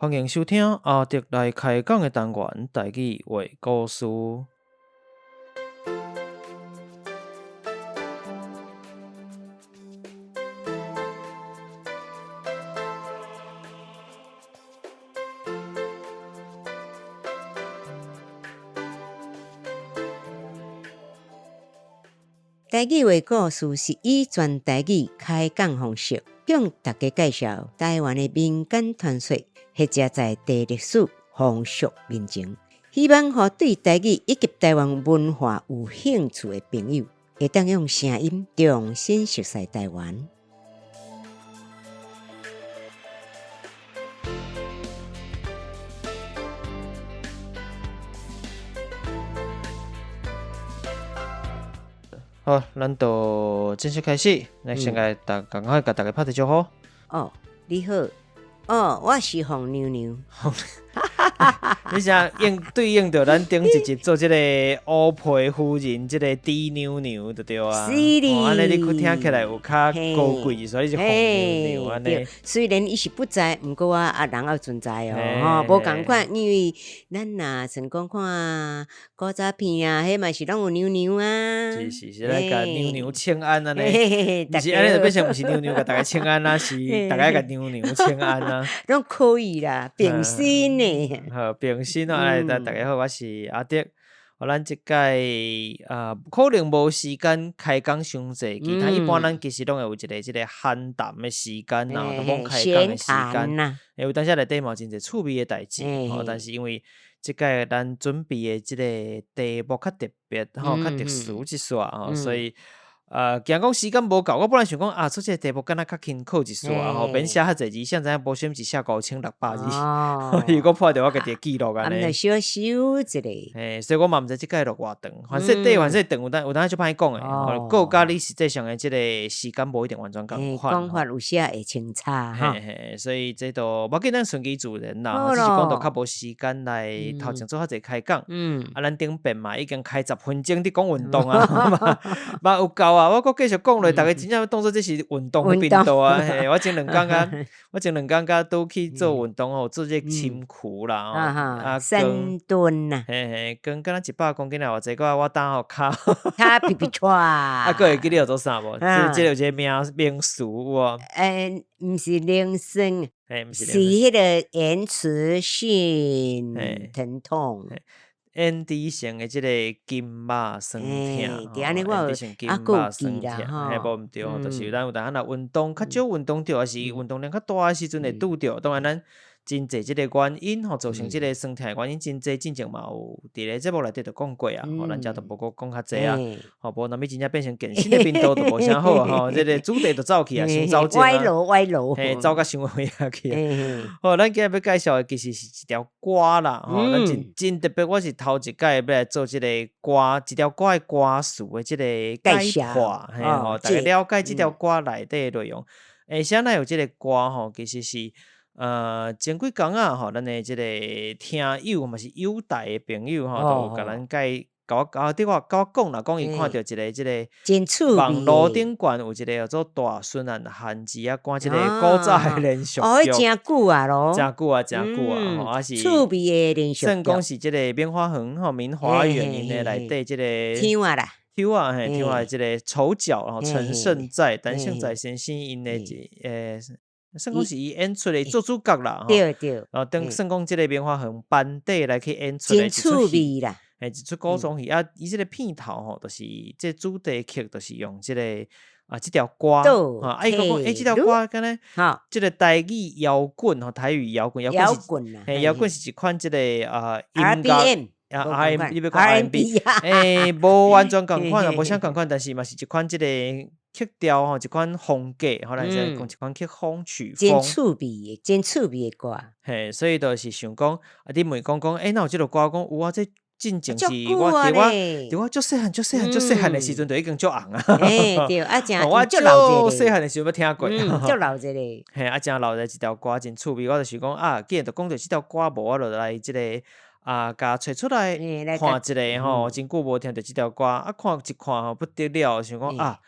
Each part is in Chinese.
欢迎收听阿德来开讲的单元台语话故事。台语话故事是以全台语开讲方式，向大家介绍台湾的民间传说，或者在地历史、风俗民情，希望互对台语以及台湾文化有兴趣的朋友，会当用声音重新熟悉台湾。好，咱就正式开始。那先来赶快甲大家拍一招呼。哦，你好，哦，我是黄妞妞。你想对应着咱顶一集做这个乌皮夫人，这个猪妞妞就对啊。是哩，安尼你听起来有较高贵，所以是黄妞妞安尼。虽然伊是不在，毋过我人要存在哦，无共款，因为咱若成讲看古早片啊，迄嘛是拢有妞妞啊。是，咱甲妞妞请安安尼，不是安尼就变成不是妞妞甲大家请安啊，是大家甲妞妞请安啊。拢可以啦，平心呢。好，平心哦，大家好，我是阿德。咱即届可能无时间开讲伤济，其他一般咱其实拢会有一个即个闲谈的时间啦，都讲开讲的时间。因为当时内底嘛真侪趣味的代志，但是因为即届咱准备的即个题目较特别，较特殊一煞所以。惊讲时间无够，我本来想讲做这个题目敢若较轻考一煞免写遐侪字，现在无想是写5600字，如果破着我家己记录安尼。小小一个。所以我嘛毋知即届录偌长，反正短有当就歹讲诶，个甲你实际上诶即个时间无一定完全共款。讲法有些会清差所以这都无要紧，咱顺其自然啦。只是讲到较无时间来头前做遐侪开讲。咱顶边嘛已经开10分钟伫讲运动啊，嘛有够啊！我搁继续讲落，大家真正当作这是运动的频道啊！我前两工甲拄去做运动做这深躯啦，深蹲啦，跟敢若100公斤啊，或者我打好卡皮皮叉，佫会记你要做啥无？这有一个名词无？毋是铃声，是迄个延迟性疼痛。延迟性的即个筋肉酸痛，对安尼我有筋肉酸痛，无毋对，就是咱有当若运动较少运动着，还是运动量较大的时阵会拄着。当然咱真侪即个原因造成即个酸痛的原因真侪，进前嘛有伫咧节目内底就讲过啊，咱遮就无搁讲较济啊，无若要真正变成健身的频道就无啥好啊，即个主题就走去啊，伤走精啊，歪楼，走甲伤远啊去啊。咱今日要介绍的其实是一条歌啦，咱真特别，我是头一届要来做即个歌，一条歌的歌词的即个解化，大家了解即条歌内底的内容。啥哪有即个歌其实是。前几工啊，咱的即个听友嘛是友台的朋友都有甲咱甲我讲啦，讲伊看到一个即个网络顶悬有一个叫做大孙啊汉字啊，关即个古早的连续剧，真久啊咯，真久啊，也是趣味的连续剧，算讲是即个棉花园棉花园因的内底即个听啊啦。听啊，即个丑角陈胜在，但胜在先生因的算讲是伊演出的做主角啦，对，等算讲即个棉花园班底来去演出的一出戏啦，一出古装戏啊，伊即个片头就是即主题曲，就是用即个即条歌伊讲即条歌敢若即个台语摇滚台语摇滚摇滚是一款即个音乐。R&B 你要讲 R&B， 无完全共款无啥共款，但是嘛是一款即个曲调一款风格，咱是讲一款曲风曲风，真趣味的歌。所以就是想讲，你问讲哪有即个歌？讲有啊，这进前是我足细汉的时阵就已经足红啊。对，我足细汉的时候要听过，足老一个。真老一条歌真趣味，我就想讲既然就讲到即条歌，无我就来即个。甲找出来看一个真久无听到即条歌，看一看不得了，想讲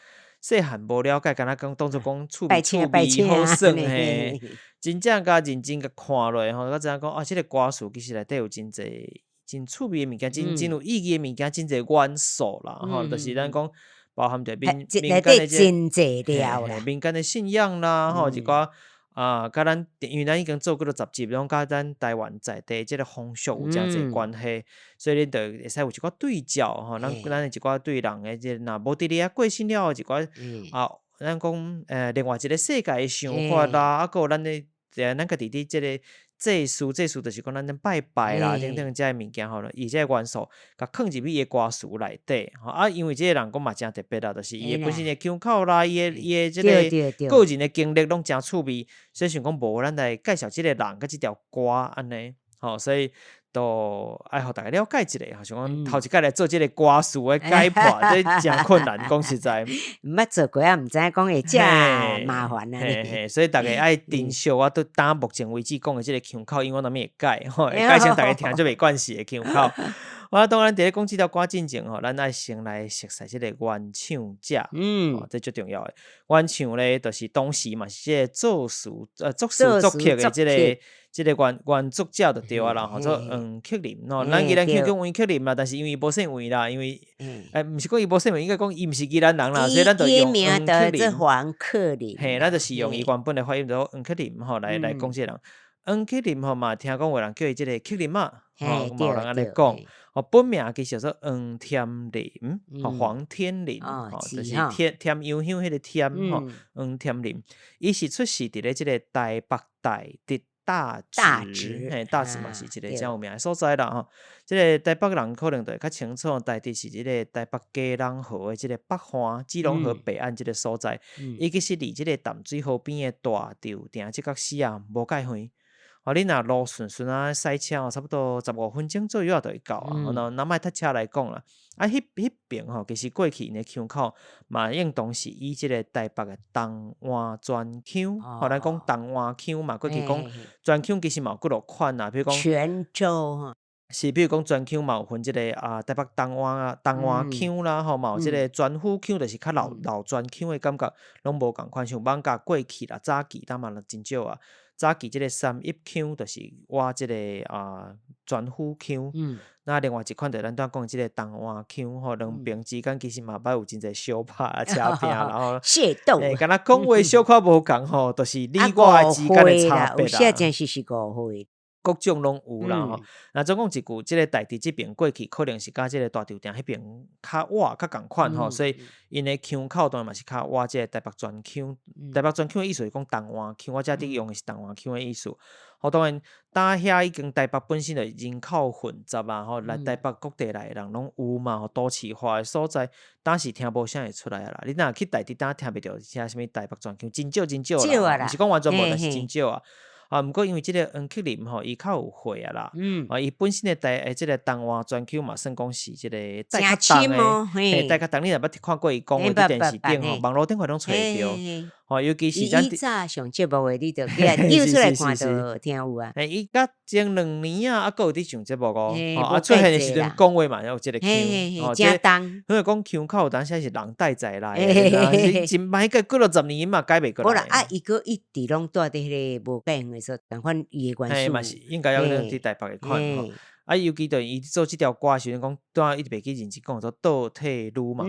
细汉无了解，敢若讲当作讲趣味拜请拜请好耍嘿嘿。真正甲认真甲看落吼，我知影讲啊，即个歌词其实内底有真侪真趣味的物件，真有意义的物件，真侪元素啦吼，就是咱讲包含着民间的真侪料啦，民间的信仰啦吼，一寡甲咱因为咱已经做过了10集，拢甲咱台湾在地即个风俗有诚侪关系，所以恁就会使有一寡对照吼，咱的一寡对人的即若无伫咧过身了一寡咱讲另外一个世界的想法啦，啊，有咱的咱家己伫即个祭祀就是讲咱拜拜啦，等等遮物件吼，以这元素甲放入去伊的歌词内底吼啊，因为即个人讲嘛真特别啦，就是伊本身的腔口啦，伊的即个个人的经历拢真趣味，所以想讲无咱来介绍即个人甲即条歌安尼吼，所以都爱互大家了解一下，想讲头一摆来做即个歌词的解破，这真困难，讲实在。毋捌做过啊，毋知影讲会遮麻烦啊。所以大家爱珍惜我都当目前为止讲的即个腔口，因为我若物会改吼，会改成大家听就袂惯势的腔口。我当然伫咧讲即条歌进前吼，咱爱先来熟悉即个原唱者，这最重要的。原唱咧，就是当时嘛是即个作词作曲的即个原作者就对啊啦，吼做黄克林吼，咱宜兰腔叫黄克林啦，但是因为伊无姓黄啦，因为毋是讲伊无姓黄，应该讲伊毋是宜兰人啦，所以咱就用黄克林。黄克林，嘿，咱就是用伊原本的发音叫黄克林吼来讲即个人。黄克林吼嘛，听讲有人叫伊即个克林嘛，吼有人安尼讲。本名其实叫做黄天林，黄天林，就是添香香迄个添吼，黄天林。伊是出世伫咧即个台北大直，大直嘛是一个真有名的所在啦吼。即个台北人可能就会较清楚，大直是即个台北佳人河的即个北岸，基隆河北岸即个所在。伊其实离即个淡水河边的大稻埕即角市啊无介远。你若路顺啊，塞车差不多15分钟左右就会到啊。若莫搭车来讲啦，迄边吼，其实过去因的腔口嘛，应当是以即个台北的东湾专腔，咱讲东湾腔嘛，过去讲专腔其实嘛有几落款啊，比如讲泉州吼，是比如讲专腔嘛有分即个台北东湾腔啦，吼嘛有即个专府腔，就是较老专腔的感觉，拢无共款，像艋舺过去啦，早期咱嘛真少啊。早期即个三邑腔，就是我即个全府腔。那另外一款就咱当讲即个东湾腔吼，两边之间其实嘛捌有真侪相拍啊、车拼，然后械斗，敢若讲话小可无共吼，就是你我之间的差别啦。有些真是误会。各种拢有啦吼，那总讲一句，即个大地即边过去可能是甲即个大稻埕迄边较活较共款吼，所以因的腔口当然嘛是较活即个台北专腔。台北专腔的意思是讲东湾腔，我遮伫用的是东湾腔的意思。好，当然搭遐已经台北本身的人口混杂啊，吼来台北各地来的人拢有嘛，吼都市化的所在，当时听无啥会出来啦。你若去大地当听袂着遐什物台北专腔，真少啦，毋是讲完全无，但是真少啊。毋过因为即个黄克林吼，伊较有岁啊啦，伊本身的即个东湾专腔嘛，算讲是即个带较重的，带较重。你若捌看过伊讲话伫电视顶吼，网络顶块拢找会着。尤其是咱早上节目的你着揪出来看着听有啊。伊甲前2年啊，还佫有伫上节目哦，出现的时阵讲话嘛，有即个腔，真重。因为讲腔口有当时是人带在来的，真歹个过了10年嘛，改袂过来。无啦，伊个一直拢住伫迄个无改用的说，共款伊的元素嘛是应该要伫台北的款吼。尤其对伊做即条歌时阵讲，拄仔一直袂记认真讲做倒退路嘛，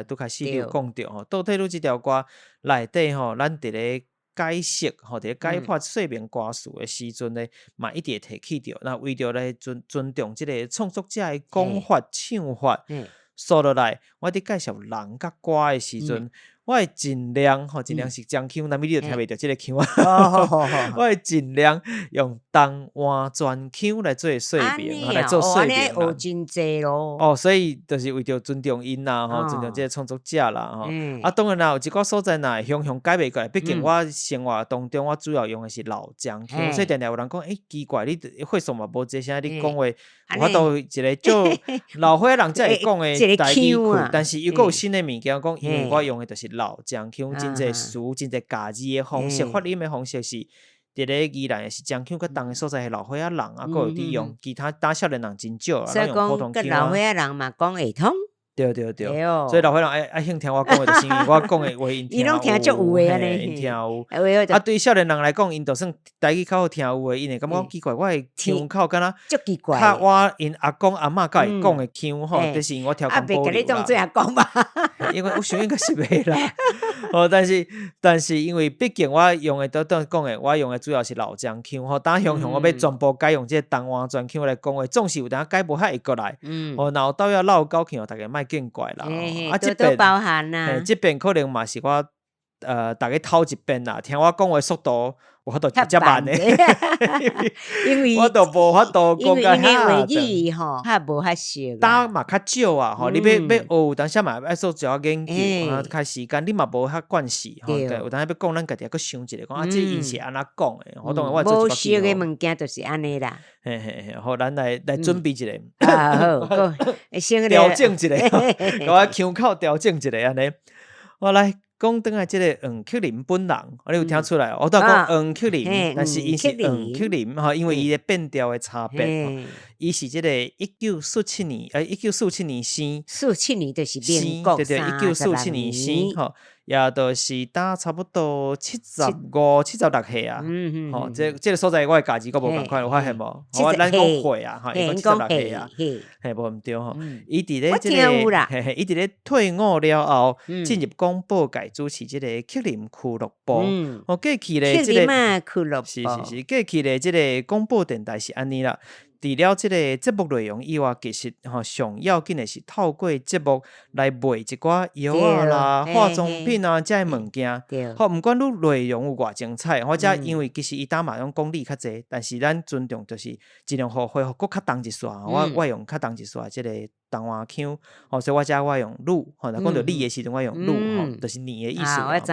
拄开始有讲着吼，倒退路即条歌内底吼，咱伫咧解释吼，伫咧解破说明歌词的时阵咧，嘛一直会提起着。那为着咧尊重即个创作者的讲法、唱法，说落来，我伫介绍人甲歌的时阵。我会尽量是将腔，但你就听袂到即个腔啊。我会尽量用东湾专腔来做说明，来做说明啦。学真济咯。所以就是为着尊重因啦，尊重即个创作者啦，当然啦，有一寡所在呐，乡改袂过来。毕竟我生活当中，我主要用的是老江腔，所以常常有人讲，奇怪，你会什么无这些？你讲话，我都一个就老岁人才会讲的台语句，但是又有新的物件讲，因为我用的就是。老江腔真侪词，真侪家字的方式，发音的方式是，伫咧宜兰也是江腔，佮东的所在是老岁仔人啊，佮有伫用其他少年人真少啊，所以讲，佮老岁仔人嘛讲会通。对对对，哎哟所以老岁人爱兴听我讲的，就是因为我讲的话因听伊拢听足有的安尼因听有。哎哟，对少年人来讲，因就算台语较好听有诶，因会感觉奇怪，我的腔口敢若足奇怪较的。我因阿公阿嬷甲伊讲的腔吼，嘿就是因为我调啊，讲保留别甲你当做啦。阿公吧。因为我想应该是袂啦，但是因为毕竟我用的都讲的，我用的主要是老江腔吼，当向我要全部改用这个东湾专腔来讲话，总是有当改无遐会过来。然后到要闹交去，大家莫见怪啦。多多包涵啦。这边可能嘛是我大家头一遍啦，听我讲话速度有法度直接慢的，因为我都无法度讲因到为话遐。语吼，较无遐熟。打嘛较少啊，吼，你要学，有当时嘛爱做一下研究，开时间，你嘛无遐惯势，吼，有当时要讲，咱家己还佫想一下，讲这因是安怎讲的，我当然我做一无熟的物件就是安尼啦。嘿嘿嘿，好，咱来准备一下，好，先调整一下，甲我腔口调整一下安尼。我来讲转来即个黄克林本人，你有听出来？我都讲黄克林，但是伊是黄克林吼，因为伊的变调的差别。伊是即个1947年，1947年生，47年就是民国对对，1947年生吼，也就是打差不多75、76岁啊。吼，这个所在我的家己佫无共款，有发现无？咱讲岁啊，吼，伊讲76岁啊，嘿，无毋对吼。伊伫咧即个，伊伫咧退伍了后，进入广播界主持即个克林俱乐部。过去咧，即个是，过去咧，即个广播电台是安尼啦。除了即个节目内容以外，其实上要紧的是透过节目来卖一寡药啊啦、化妆品啊这物件。好，毋管你内容有偌精彩，或者因为其实伊打嘛用功力较济，但是咱尊重就是尽量互恢复搁较重一刷。我用较重一刷即个东华腔，所以我用汝，若讲到你的时阵，我用汝，就是你的意思。我知。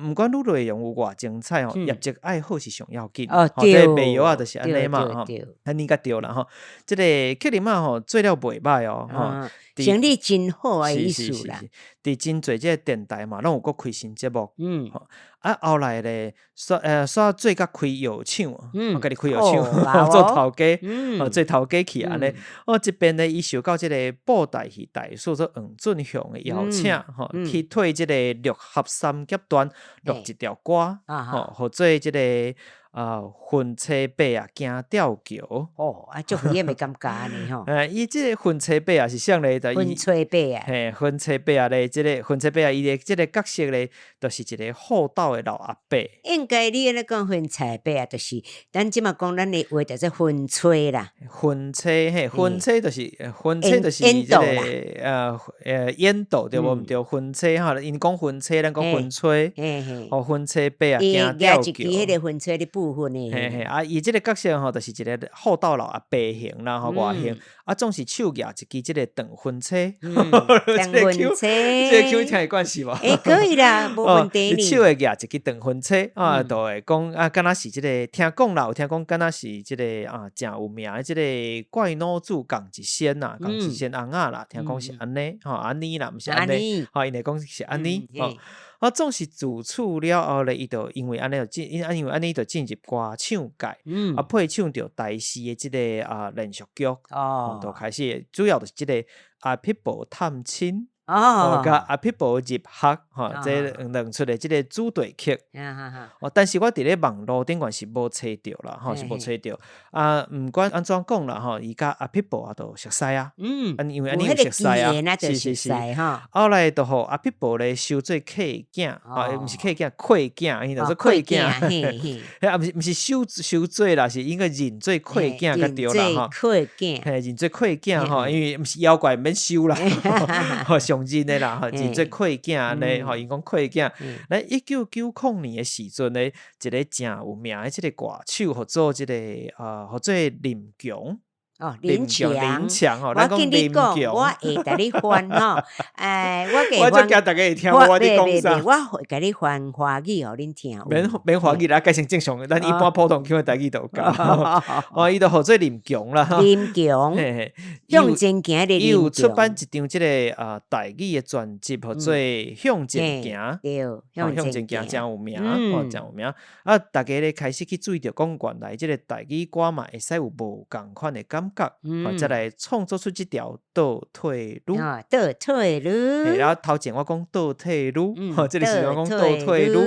毋管你内容有偌精彩业绩爱好是上要紧。对，卖药啊，就是安尼嘛，安尼甲对啦吼。即个克林嘛做了袂歹生意真好的意思啦。伫真侪即个电台嘛，拢有搁开新节目。后来咧，煞做甲开药厂，我家己开药厂，做头家，做头家去安尼。这边咧，伊受到即个布袋戏大师做黄俊雄的邀请，去替即个六合三级团录一条歌，或做即个婚车伯啊，行吊桥。足有影的感觉呢吼。伊即个婚车伯啊是啥咧？婚车伯啊，婚车伯啊咧，即个婚车伯啊，伊的即个角色咧，就是一个厚道的老阿伯。应该你安尼讲婚车伯啊，就是咱即马讲咱的话，就是婚车啦。婚车就是即个烟斗对无？毋对，婚车哈，因讲婚车，咱讲婚吹，婚车伯啊，行吊桥。迄个婚车的部分呢？伊即个角色吼，就是一个厚道老阿伯型啦，外形总是手举一支即个长婚车。长婚车，这个听有关系无？可以啦，无问题。你手会举一支长婚车就会讲敢若是即个听讲啦，有听讲敢若是即个诚有名的即个怪孬主江一仙呐，江一仙翁仔啦，听讲是安尼安尼啦，毋是安尼，因为讲是安尼总是自处了后咧，伊就因为安尼因为安尼就进入歌唱界，配唱着台视的即个连续剧，就开始主要就是即个阿匹布探亲。甲阿匹布入学，这两出的即个主题曲。但是我伫咧网络顶悬是无找着啦，是无找着。毋管安怎讲啦，伊甲阿匹布也都熟悉啊。因为安尼有熟悉啊，是。后来就互阿匹布咧收做客囝，毋是客囝，愧囝，伊就说愧囝。毋是收做啦，是应该认做愧囝较对啦，认做愧囝，因为毋是妖怪免收啦。上真的啦，真做愧囝咧，因讲愧囝。咱1990年的时阵咧，一个诚有名的即个歌手，合做即个合做林强。林强我跟你讲，我会甲你翻我则惊大家会听我伫讲啥。我会甲你翻华语互恁听。免华语啦，改成正常，咱一般普通腔的台语都有教。伊就合做林强啦。林强，向前行的林强。伊有出版一张即个台语的专辑，合做向前行。对，向前行真有名，真有名。大家咧开始去注意着讲原来即个台语歌嘛，会使有无共款的感觉。觉，再来创作出这条倒退路。倒退路。然后头前我讲倒退路，这个时候讲倒退路。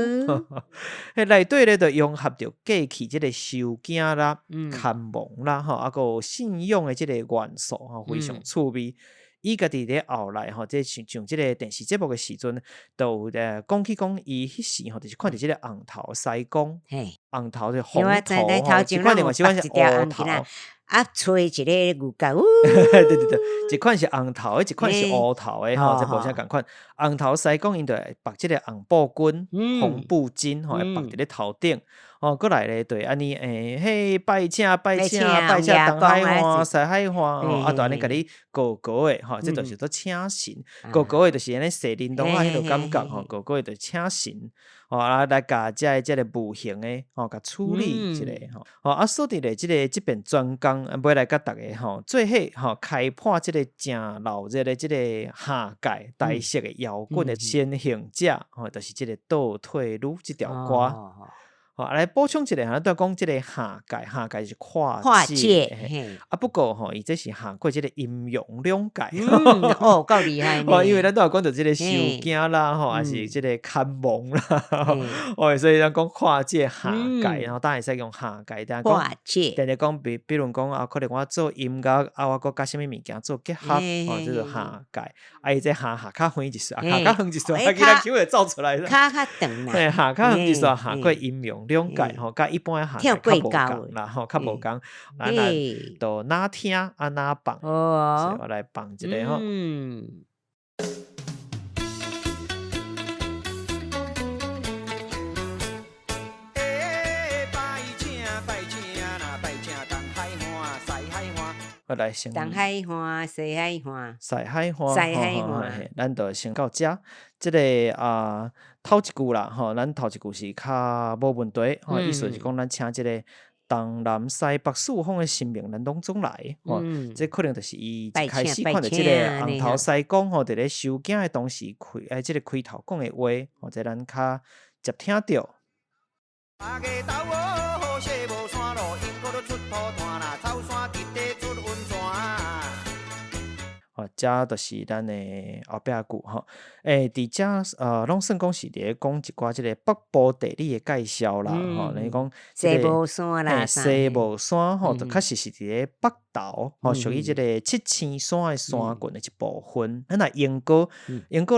内底咧就融合着过去这个受惊啦、看望啦，啊个信仰的这个元素，非常趣味。伊家己咧后来即像即个电视节目的时阵，就讲起讲伊迄时就是看到即个红头西公，红头就红头，一款另外一款是乌头。吹一个牛角，对，一款是红头的，一款是乌头的，这无啥共款。红头西公因就会绑即个红布巾、红布巾，会绑伫咧头顶。过来咧，对安尼嘿，拜请，东海话、西海话，就安尼甲你高的，这就是做请神。高的就是安尼西林东迄个感觉，高的就请神。来甲这个无形的甲处理一个所伫咧这边专讲，要来甲大家最后开破这个正老热的这个下界台式的摇滚的先行者，就是这个倒退路这条歌。来补充一下，咱都讲这个下界是跨界，不过伊这是下过这个阴阳两界，够厉害呢。因为咱都有讲到这个受惊啦，还是这个看望啦，所以咱讲跨界下界，然后当然使用下界，但系跨界，但系讲比如讲可能我做音乐我搁甲什么物件做结合，这就下界。伊这下较远一丝，下较远一丝，其他球会造出来，下较长啦，下较远一丝，下过阴阳两界，甲一般下界较无共啦，较无共，咱就哪听哪放，我来放一个吼。我来先。东海话、西海话、西海话，咱就先到遮。这个头一句啦，咱头一句是较无问题，意思是讲咱请这个东南西北四方的神明咱拢总来，这可能就是伊一开始看到这个红头西公伫咧收惊的同时这个开头讲的话，这咱较接听到。遮就是咱的后壁句伫遮拢算讲是伫咧讲一寡即个北部地理的介绍啦，你讲西部山啦，西部山就确实是伫咧北投，属于即个七星山的山群的一部分。咱若英国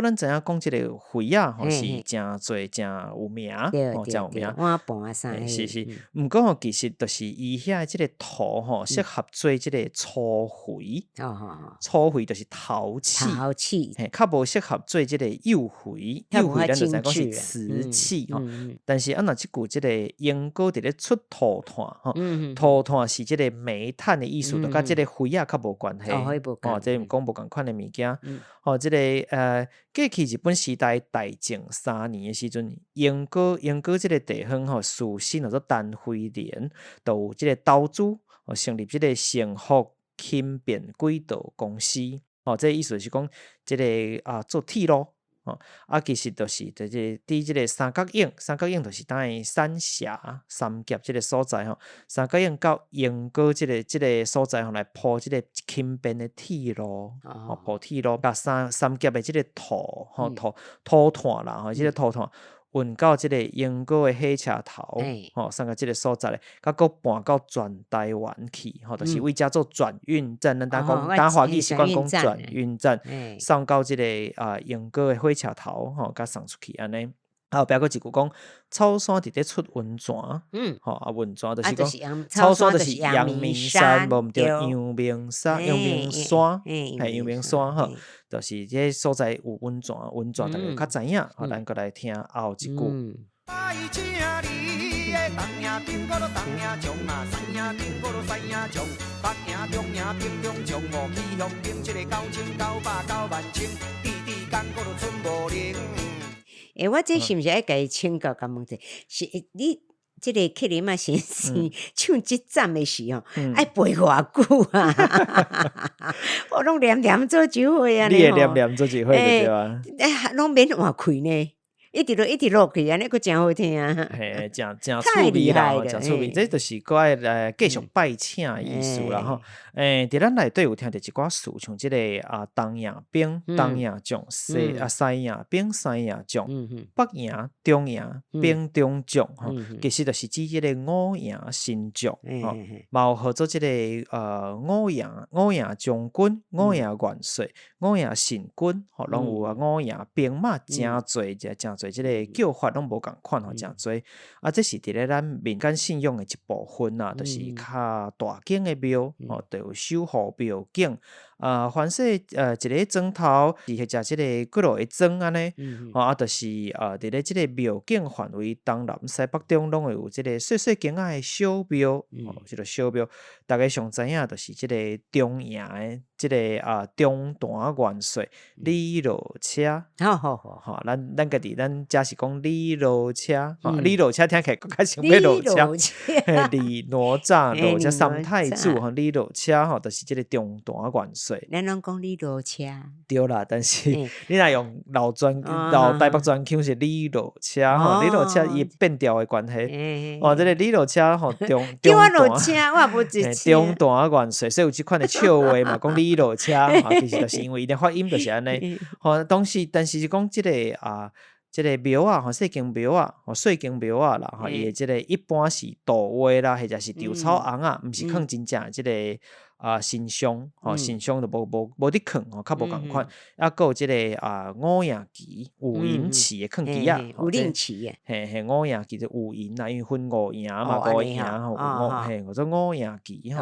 咱知影讲即个花啊，是真侪真有名，真有名。碗盘啥？是，毋过其实就是伊遐即个土适合做即个粗肥，粗肥就是陶器，较无适合做即个幼肥，咱就知讲是瓷器但是若即句即个英国伫咧出土炭，土炭是即个煤炭的意思，就甲即个灰较无关系。这讲无共款的物件。即个过去日本时代大正3年的时阵，英国即个地方属性叫做丹辉连，就有即个投资成立即个成福轻便轨道公司。这意思是讲即个做铁路。其实就是伫即个三角影就是当然三峡三峡即个所在三角影到英国即个所在来铺即个轻便的铁路，铺铁路把三峡的即个土炭啦，即个土炭运到即个英国的火车头，送到即个所在咧，甲佫搬到全台湾去，就是为遮做转运站，咱讲华语习惯讲转运站，送到即个英国的火车头，甲送出去安尼。后壁佫一句讲，草山伫咧出温泉，温泉就是讲草山就是阳明山，无毋对，阳明山，阳明山就是这所在有温泉，大家较知影。咱佫来听后一句。我这是毋是爱甲伊请教甲问者？是你即个克林先生唱即站的时候，爱背偌久啊？我拢念做一回啊！你会念做一回对啊？拢免换开呢。一直落去，安尼佫真好听啊！嘿，真趣太厉味啦，害了真趣味。嘿这就是搁爱来继续拜请的意思啦吼。伫咱内底有听着一寡词，像即个东亚兵、东亚将、西亚兵、西亚将、北亚、中亚兵、中将吼，其实就是指即个五亚新将吼，嘛有号做即个五亚将军、五亚元帅、五亚神军吼，拢有五亚兵马真侪，真侪即个叫法拢无共款吼，真侪。这是伫咧咱民间信仰的一部分啦，就是较大间的庙吼，就有守护庙景。凡说一个砖头，或者即个几落的砖安尼，就是伫咧即个庙景范围东南西北中拢会有即个细细间仔的小庙，即个小庙，大家上知影就是即个中亚的即个中坛元帅李罗车，好，咱家己咱遮是讲李罗车，李罗车听起来更较像要罗车，李哪吒罗车三太子李罗车就是即个中坛元帅。咱拢讲李罗车，对啦，但是你若用老台北专腔是李罗车李罗车伊变调的关系，这个李罗车叫我罗车，我也无一中坛元帅，所以有即款的笑话嘛，讲李罗车其实就是因为伊的发音就是安尼，但是是讲即个即个庙细间庙细间庙啦，伊的即个一般是稻花啦，或者是稻草红毋是放真正即个。神像神像就无得放较无共款，佫有即个五羊旗、有银旗的放旗有令旗嘿，五羊旗就有银因为分五羊嘛，五羊或者五羊旗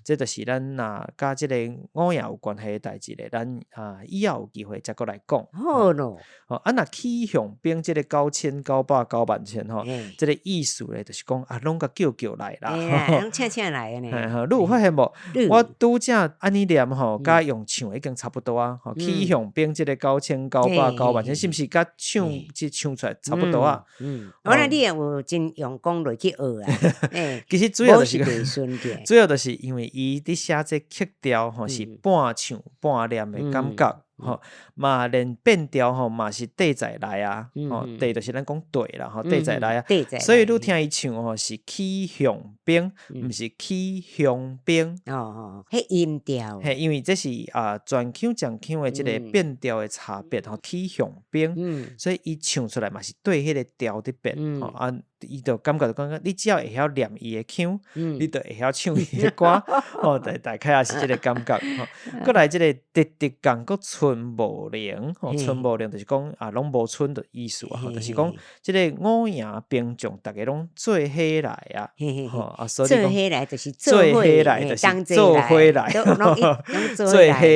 这就是咱甲即个五羊有关系的代志咧，咱以后有机会再过来讲。好咯，若气象兵即个9900、90000即个意思咧，就是讲拢甲叫来啦，拢请来的呢。你有发现无？我拄则安尼念甲用唱已经差不多啊！气象兵即个9900、90000，是毋是甲唱出来差不多啊？我你也有真用功落去学啊！其实主要就是因为伊伫写这曲调是半唱半念的感觉。嘛连变调嘛是地在来啊，地就是咱讲对啦，地在来啊，所以你听伊唱是气象兵，毋是气象兵。迄音调，因为这是全腔正腔的即个变调的差别气象兵，所以伊唱出来嘛是对迄个调伫变，伊就感觉你只要会晓念伊的腔，你就会晓唱伊的歌，大概也是即个感觉。过来即个直直讲个春无灵，春无灵就是讲拢无春的意思就是讲即个五羊兵将大家拢做伙来啊，所以做伙来就是做伙来就是做伙来，做伙来，做伙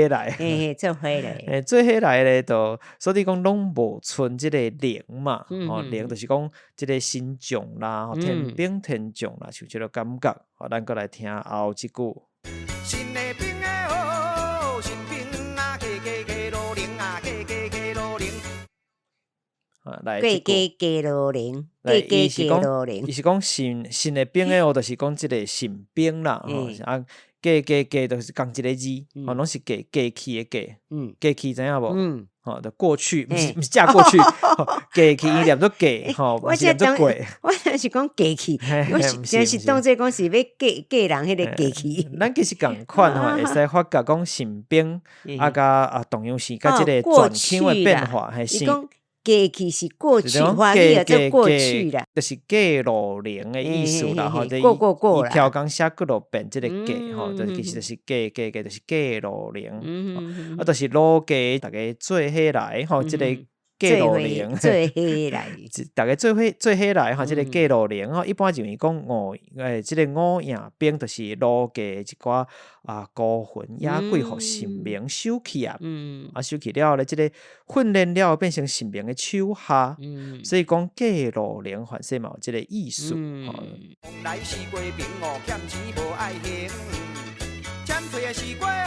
来，做伙来咧，就所以讲拢无春即个灵嘛，灵就是讲即个新将啦，天兵天将啦，像即个感觉。咱过来听后一句。新的兵新兵加罗灵加罗灵。来，加罗灵，加罗灵，伊是讲新的兵就是讲即个新兵啦，加就是共一个字，拢是加去的加去知影无？就过去，毋是嫁过去，过去伊念做嫁，毋是念做过。我是讲过去，我真是当作讲是要嫁人迄个过去。咱其实共款会使发觉讲新兵甲同样是甲即个转腔的变化，系是。过去是过去，华语也做过去啦，就是过路灵的意思啦，过啦，伊调讲写过路变即个过，就其实就是过，就是过路灵，就是路过大家做伙来，即个。过路灵，做伙来，大家做伙来即个过路灵一般认为讲即个五羊兵就是路过一寡孤魂野鬼互神明收去收去了咧，即个训练了变成神明的手下，所以讲过路灵反正嘛有即个意思。来是过兵欠钱无爱欠税的是怪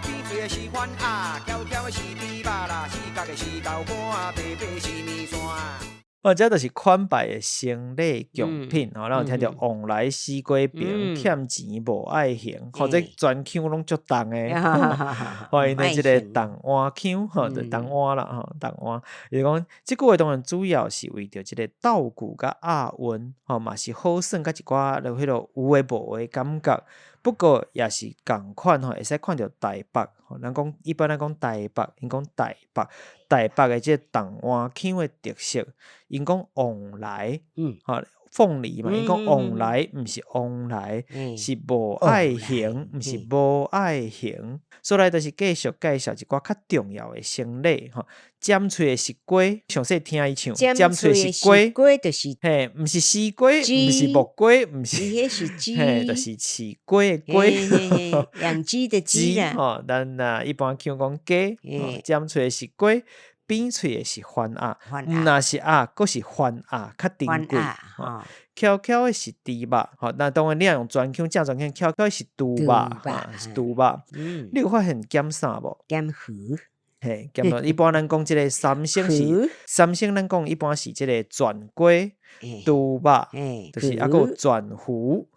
骗罪的是犯跳跳的是猪肉啦，四角的是豆干，白白是面线。这就是款摆的生理用品咱有听到往来四过平，欠钱无爱还，或者全腔拢足重的因的这个重碗腔就重碗啦重碗，就是讲这句话当然主要是为着这个道具甲押韵嘛是好耍甲一寡就迄落有诶无诶感觉，不过也是同款会使看到台北咱讲一般咱讲台北，因讲台北的这个重碗腔的特色，因讲往来凤梨嘛，因讲往来毋是往来，是无爱还，毋是无爱还。所以就是继续介绍一寡较重要的生理尖喙的石龟，详细听伊唱。尖喙的石龟就是嘿，毋是丝龟，毋是木龟，毋是，迄是鸡，嘿，就是饲龟的龟，养鸡的鸡啦。咱一般讲鸡，尖喙的是龟。扁喙的是番鸭，若是鸭，佫是番鸭较珍贵。翘翘的是猪肉，那当然你若用全腔正全腔，翘翘的是猪肉，是猪肉。你有发现减啥无？减鱼。嘿，减了。一般咱讲即个三星是三星，咱讲一般是即个全龟、猪肉，就是还有全鱼。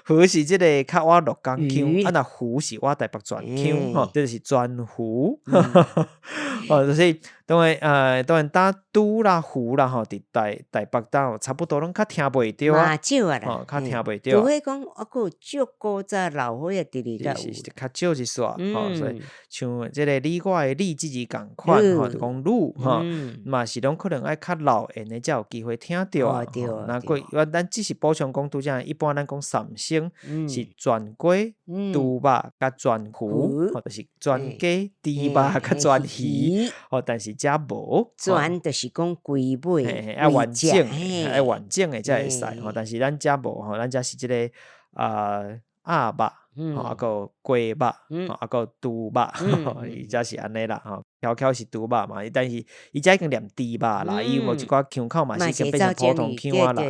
鱼是即个较我鹿港腔，若鱼是我台北全腔，这就是全鱼。就是当然打猪啦、鱼啦伫台北岛差不多拢较听袂着啊，少啊啦，较听袂着。除非讲还佫有足古早老岁仔伫里头有，是较少一煞，所以像即个你我的你即字共款，就讲女嘛是拢可能爱较老演的才有机会听着啊。那过咱只是补充讲拄则，一般咱讲三星是全龟、猪肉甲全鱼，就是全鸡、猪肉甲全鱼，但是遮无全就是讲龟尾，爱完整，爱完整的才会使，但是咱遮无，咱遮是即个鸭肉。还有鸡肉，还有猪肉，伊则是安尼啦翘翘是猪肉嘛，但是伊则已经念猪肉啦，伊有一寡腔口嘛是已经变成普通腔啊啦。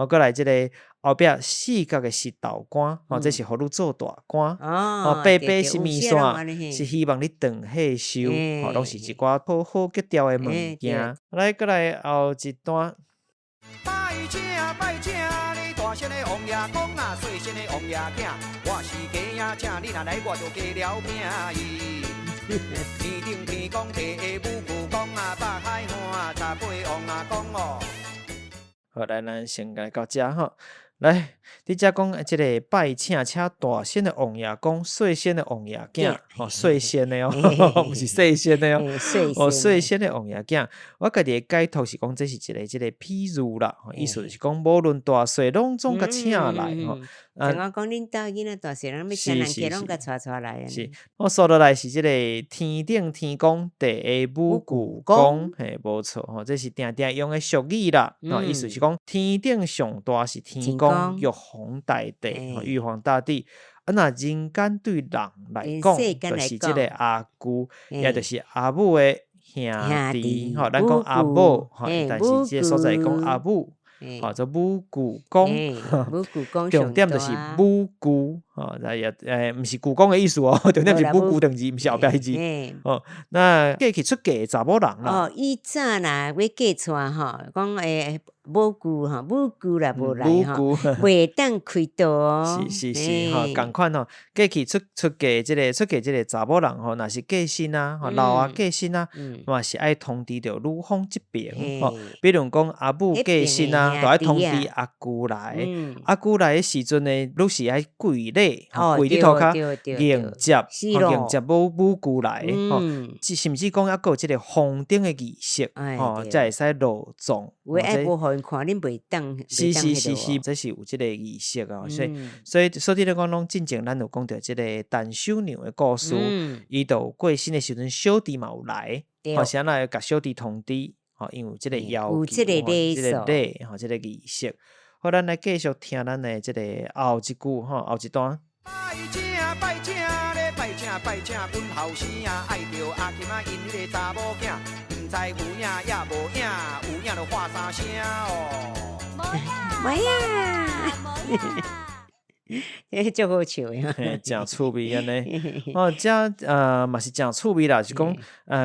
过来即个后壁四角的是豆干，这是互你做大干。白白是面线，是希望你长岁收，拢是一寡好好吉调的物件。来，过来后一段。拜请你大声的王爷公啊，细声的王爷囝，我是鸡仔请你若来我就加了命。天顶天公地下母舅公啊，北海岸十八王啊公哦。好，来咱先来到遮来，你遮讲即个拜请请大声的王爷公，细声的王爷囝，细声的毋是细声的细声的王爷囝。我家己的解读是讲，这是一个即个譬如啦，意思就是讲，无论大细，拢总甲请来像我讲恁兜囡仔大细人要请人家，拢甲带来。是，我说落来是即个天顶天公地下母舅公，嘿，无错这是定定用的俗语啦。意思是讲，天顶上大是天公，玉皇大帝，玉皇大帝。若人间对人来讲，就是即个阿姑，也就是阿母的兄弟。咱讲阿母，但是即个所在讲阿母。做母舅公，重点就是母舅，毋是舅公的意思重点是母舅两字，毋是后壁迄字。那嫁去出嫁的查某人啦。以早啦，要嫁出讲母舅啦无来袂当开刀是共款嫁去出嫁即个查某人若是嫁新啊，老啊嫁新啊，嘛是爱通知着女方即边比如讲阿母嫁新啊，就爱通知阿姑来，阿姑来的时阵呢，愈是爱跪礼，跪伫涂骹迎接母舅来，甚至讲抑有即个封顶的仪式，才会使落葬。有爱无互因看，恁袂当。是，这是有即个仪式啊，所以咧讲，拢进前咱有讲到即个陈守娘的故事，伊就有过身的时阵，小弟嘛有来，是安那甲小弟通知，因为即个要求，即个礼，即个仪式。好，咱来继续听咱的即个后一句后一段。拜请咧，拜请阮后生啊，爱着阿琴啊，因迄个查某囝，毋知有影也无影，有影就喊三声哦。没呀。足好笑的嘿，真趣味安尼。哦，这嘛是真趣味啦，是讲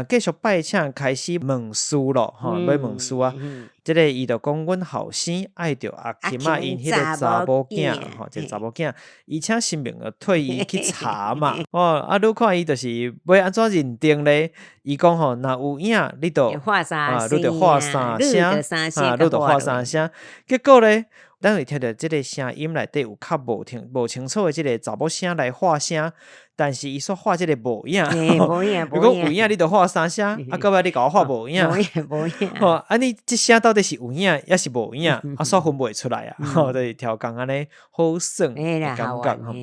继续拜请开始问事咯，吼，要问事啊。即个伊就讲，阮后生爱着阿琴啊，因迄个查某囝，吼，即查某囝，而且新明就退伊去查嘛。哦，啊，你看伊就是要安怎认定咧？伊讲吼，若有影，你就画三声，你就画三声，你就画三声。结果咧，咱会听到即个声音内底有较无清楚的即个查某声来画声，但是伊煞画即个无影。无影，如果有影，你就画三声，啊，到尾你甲我画无影。无影。吼，啊，你即声到底是有影，抑是无影，啊，煞分袂出来啊。吼，就是调工安尼好耍的感觉吼。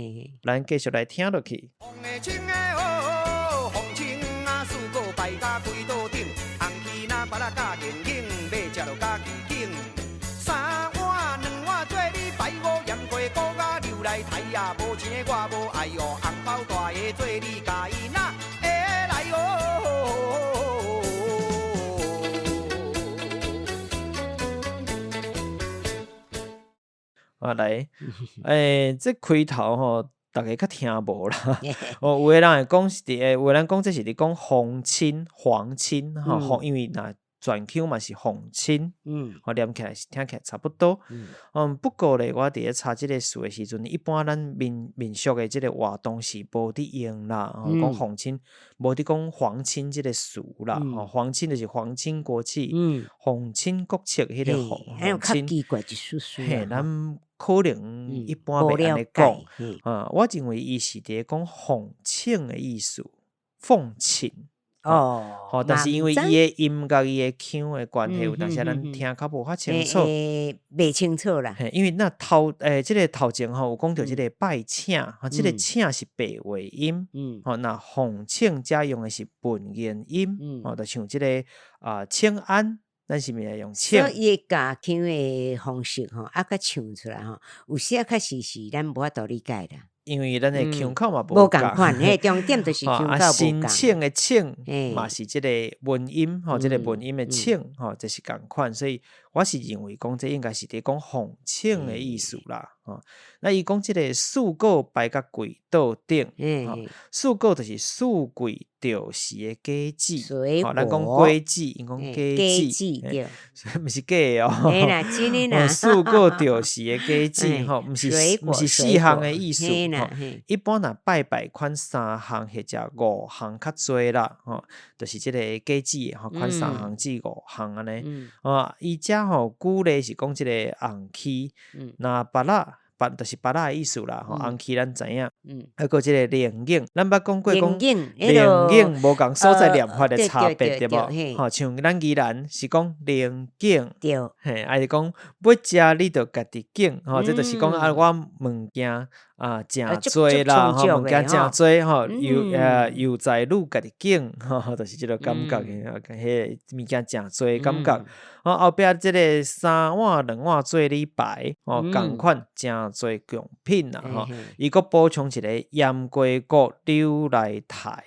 咱继续来听落去。太呀，无钱的我无爱哦，红包大个做你家己哪会来哦？来，这开头吼，大家较听无啦。哦，有的人会讲是伫有的人讲这是伫讲皇亲吼，因为若全 Q 嘛是皇亲，吼念起来是听起来差不多。不过咧，我伫咧查即个词的时阵，一般咱民俗的即个活动是无伫用啦，讲皇亲，无伫讲皇亲即个词啦。皇亲就是皇亲国戚，皇亲国戚迄个皇亲。奇怪一丝丝。嘿，咱可能一般袂安尼讲。我认为伊是伫咧讲奉请的意思，奉请。哦，但是因为伊的音甲伊的腔的关系，有当时咱听较无遐清楚，袂清楚啦。因为那即个头前吼有讲到即个拜请，即个请是白话音，那奉请遮用的是文言音，就像即个请安，咱是毋是用请？所以伊加腔的方式吼，较唱出来吼，有时确实是咱无法度理解啦。因为咱的腔口嘛无共款，迄重点就是腔口无共。申请的请嘛是即个文音，即个文音的请，这是共款，所以我是认为讲这应该是伫讲奉请的意思啦。那伊讲即个四果摆甲柜桌顶，四果就是四季钓时的季子，咱讲季子，因讲季子，毋是假的哦。真的啦，四果钓时的季子，毋是四项的意思。一般若拜款3项或者5项较侪啦，就是即个季子，款3项至5项安尼。伊遮古例是讲即个红旗，那拔蜡。就是拔蜡的意思啦，红旗咱知影，还有即个灵影，咱捌讲过讲灵影无共所在念法的差别对无？像咱宜兰是讲灵景，还是讲要食你着家己景，这就是讲我物件诚多啦，物件诚多又在愈家己景，就是即个感觉，迄物件诚多感觉。后壁即个3碗2碗做你摆，共款诚多贡品啦，伊佫补充一个盐龟骨溜来台，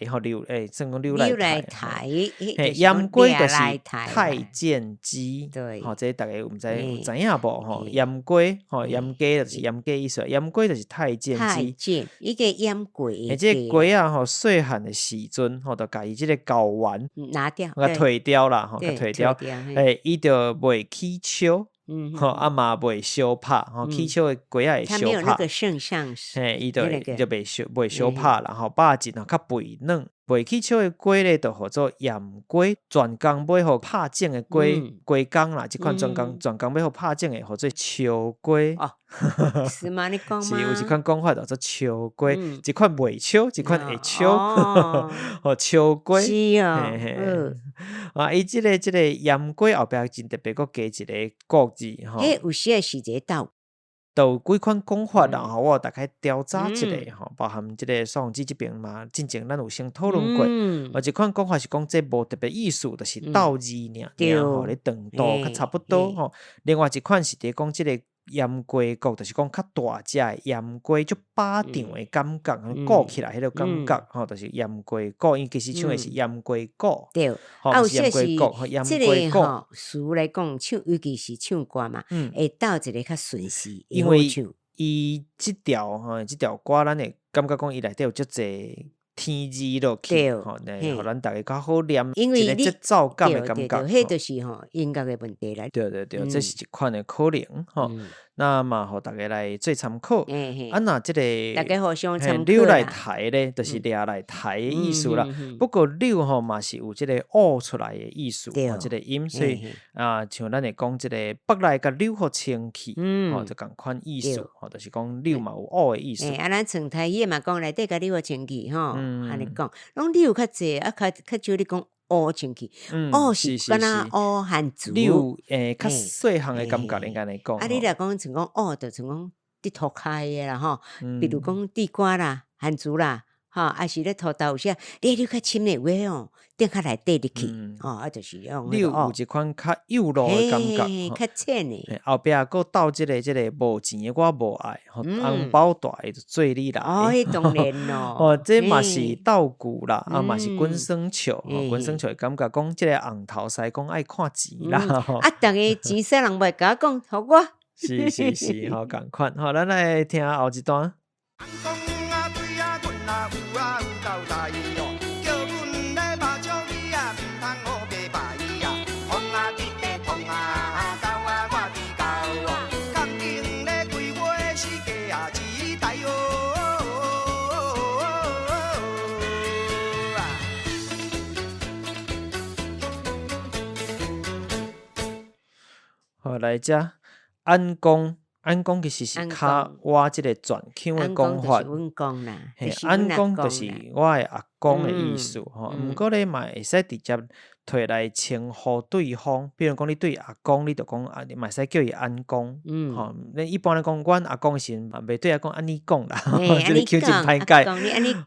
算讲溜来台，盐龟就是太监鸡，这大家有知影无？盐龟，盐鸡就是盐鸡意思，盐龟就是太监鸡。伊个盐龟，这个龟啊，细汉的时阵，就甲伊即个睾丸拿掉，甲退掉啦，甲退掉，伊就袂起笑，嘛袂相拍，起笑的龟仔会相拍，它没有那个肾上腺，伊就袂相拍啦，肉质较肥嫩。袂起笑的龟咧，就叫做盐龟，全工买互拍整的龟公啦，即款全工买互拍整的，叫做笑龟。是吗？你讲吗？是有一款讲法叫做笑龟，一款袂笑，一款会笑，笑龟。是伊即个盐龟后壁真特别，佫加一个国字吼。有时是一个豆。都有几款讲法啦，我大概调查一下包含即个双子这边嘛，之前咱有先讨论过。一款讲法是讲这无特别意思，就是斗字尔，咧长度较差不多。另外一款是伫讲即个盐龟骨，就是讲较大只的盐龟，就巴掌的感觉，鼓起来迄个感觉，就是盐龟骨，因其实唱的是盐龟骨。对，有些是即个词来讲，唱尤其是唱歌嘛，会斗一个较顺势，因为伊即条歌，咱会感觉讲伊内底有足侪天字落去，对来互咱大家较好念，因为你一个节奏感的感觉，迄就是音乐的问题啦。对，这是一款的可能吼。那嘛，互大家来做参考。那即个大家互相参考扭来抬咧，就是抓来抬的意思啦。不过扭吼嘛是有即个拗出来的意思，即个音，所以像咱会讲即个北来甲扭互清气，就共款意思，就是讲扭嘛有拗的意思。咱唱台语嘛讲内底甲扭互清气吼，安尼讲，拢扭较济，较少你讲拗清气，拗是敢若拗汉字，扭较细项的感觉应该来讲。你若讲像讲拗，就像讲伫涂骹的啦吼，比如讲地瓜啦、汉字啦。还是咧涂豆有些，你较深的话哦，顶较内底入去，就是用你有一款较幼路的感觉，较浅的。后壁佫斗即个无钱的我无爱，红包大的就做你来。迄当然咯。这嘛是斗句啦，嘛是滚生笑，滚生笑的感觉讲即个红头西讲爱看钱啦。逐个钱使人袂甲讲，互我。是，好共款，好，咱来听后一段。好，来遮安公其实是较我即个全腔的讲法。安公就是我的阿公的意思吼。毋过咧嘛会使直接摕来称呼对方，比如讲你对阿公，你就讲你嘛会使叫伊安公。吼，咱一般来讲，阮阿公时嘛袂对阿公安尼讲啦，即个口真歹